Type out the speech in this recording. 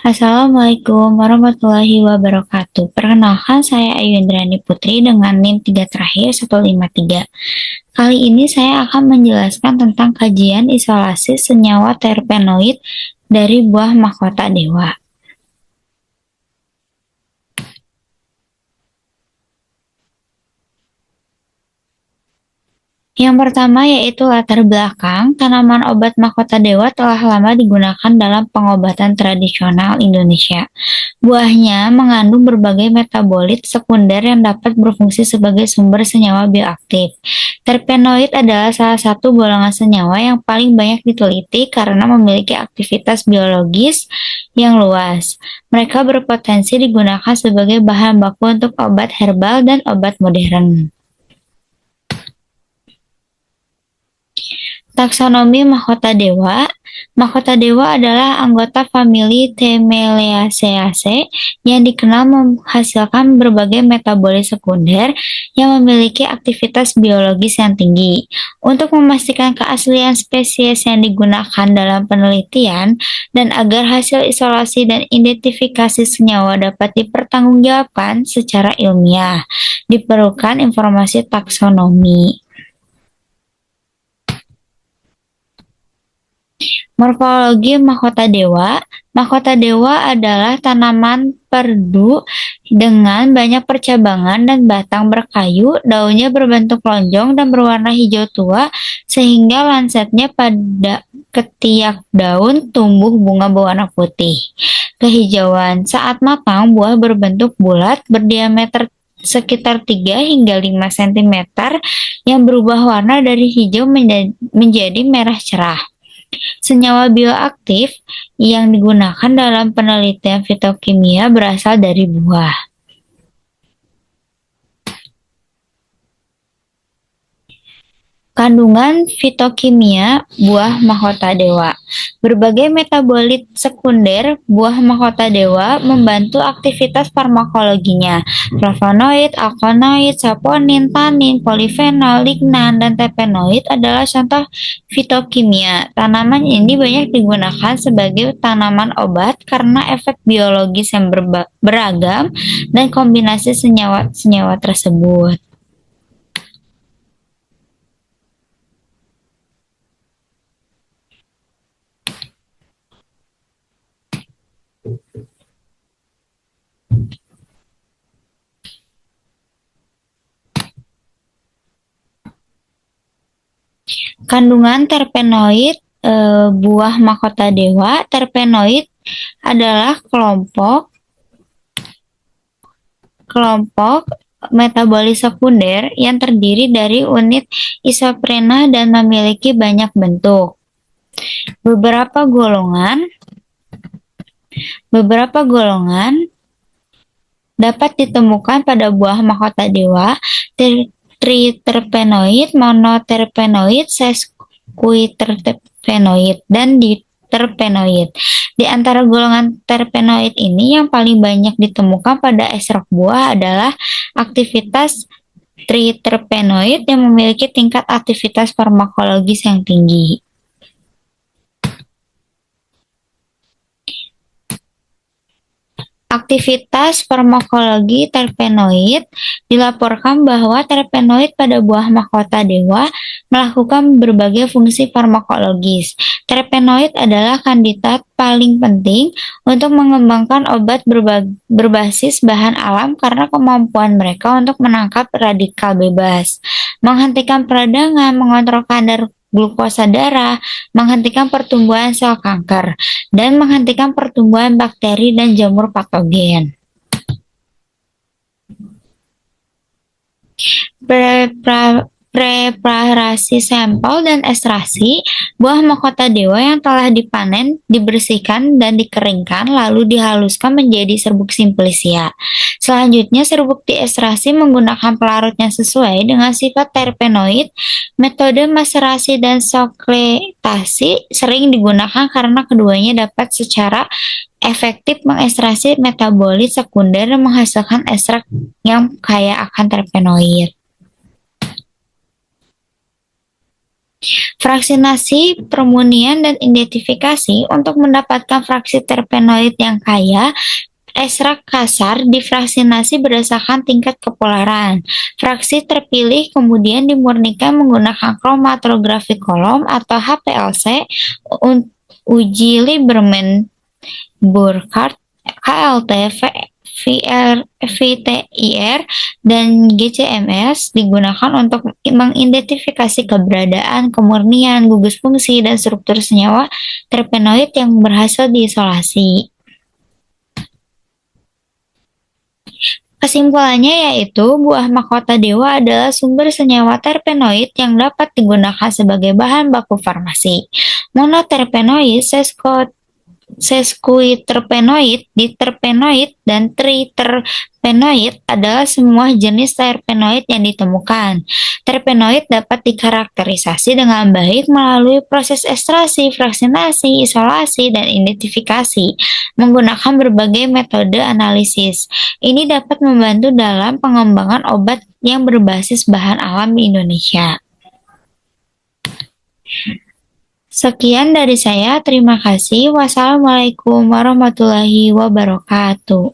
Assalamualaikum warahmatullahi wabarakatuh. Perkenalkan, saya Ayu Indrani Putri dengan NIM 3 terakhir 153. Kali ini saya akan menjelaskan tentang kajian isolasi senyawa terpenoid dari buah mahkota dewa. Yang pertama yaitu latar belakang, tanaman obat mahkota dewa telah lama digunakan dalam pengobatan tradisional Indonesia. Buahnya mengandung berbagai metabolit sekunder yang dapat berfungsi sebagai sumber senyawa bioaktif. Terpenoid adalah salah satu golongan senyawa yang paling banyak diteliti karena memiliki aktivitas biologis yang luas. Mereka berpotensi digunakan sebagai bahan baku untuk obat herbal dan obat modern. Taksonomi mahkota dewa. Mahkota dewa adalah anggota famili Themeliaceae yang dikenal menghasilkan berbagai metabolit sekunder yang memiliki aktivitas biologis yang tinggi. Untuk memastikan keaslian spesies yang digunakan dalam penelitian dan agar hasil isolasi dan identifikasi senyawa dapat dipertanggungjawabkan secara ilmiah, diperlukan informasi taksonomi. Morfologi mahkota dewa. Mahkota dewa adalah tanaman perdu dengan banyak percabangan dan batang berkayu, daunnya berbentuk lonjong dan berwarna hijau tua, sehingga lansetnya pada ketiak daun tumbuh bunga berwarna putih kehijauan. Saat matang, buah berbentuk bulat berdiameter sekitar 3 hingga 5 cm yang berubah warna dari hijau menjadi merah cerah. Senyawa bioaktif yang digunakan dalam penelitian fitokimia berasal dari buah. Kandungan fitokimia buah mahkota dewa. Berbagai metabolit sekunder buah mahkota dewa membantu aktivitas farmakologinya. Flavonoid, alkaloid, saponin, tanin, polifenol, lignan, dan terpenoid adalah contoh fitokimia. Tanaman ini banyak digunakan sebagai tanaman obat karena efek biologis yang beragam dan kombinasi senyawa-senyawa tersebut. Kandungan terpenoid buah mahkota dewa. Terpenoid adalah kelompok metabolit sekunder yang terdiri dari unit isoprena dan memiliki banyak bentuk. Beberapa golongan dapat ditemukan pada buah mahkota dewa: triterpenoid, monoterpenoid, sesquiterpenoid, dan diterpenoid. Di antara golongan terpenoid ini, yang paling banyak ditemukan pada ekstrak buah adalah aktivitas triterpenoid yang memiliki tingkat aktivitas farmakologis yang tinggi. Aktivitas farmakologi terpenoid dilaporkan bahwa terpenoid pada buah mahkota dewa melakukan berbagai fungsi farmakologis. Terpenoid adalah kandidat paling penting untuk mengembangkan obat berbasis bahan alam karena kemampuan mereka untuk menangkap radikal bebas, menghentikan peradangan, mengontrol kadar glukosa darah, menghentikan pertumbuhan sel kanker, dan menghentikan pertumbuhan bakteri dan jamur patogen. Preparasi sampel dan ekstraksi buah mahkota dewa yang telah dipanen, dibersihkan dan dikeringkan, lalu dihaluskan menjadi serbuk simplicia. Selanjutnya, serbuk diekstraksi menggunakan pelarut yang sesuai dengan sifat terpenoid. Metode maserasi dan sokletasi sering digunakan karena keduanya dapat secara efektif mengekstraksi metabolit sekunder dan menghasilkan ekstrak yang kaya akan terpenoid. Fraksinasi, permunian, dan identifikasi untuk mendapatkan fraksi terpenoid yang kaya. Ekstrak kasar difraksinasi berdasarkan tingkat kepolaran. Fraksi terpilih kemudian dimurnikan menggunakan kromatografik kolom atau HPLC, uji Lieberman-Burkhardt, KLT, VTIR, dan GCMS digunakan untuk mengidentifikasi keberadaan, kemurnian, gugus fungsi, dan struktur senyawa terpenoid yang berhasil diisolasi. Kesimpulannya yaitu buah mahkota dewa adalah sumber senyawa terpenoid yang dapat digunakan sebagai bahan baku farmasi. Monoterpenoid, sesquiterpenoid, diterpenoid, dan triterpenoid adalah semua jenis terpenoid yang ditemukan. Terpenoid dapat dikarakterisasi dengan baik melalui proses ekstraksi, fraksinasi, isolasi, dan identifikasi menggunakan berbagai metode analisis. Ini dapat membantu dalam pengembangan obat yang berbasis bahan alam di Indonesia. Sekian dari saya, terima kasih. Wassalamualaikum warahmatullahi wabarakatuh.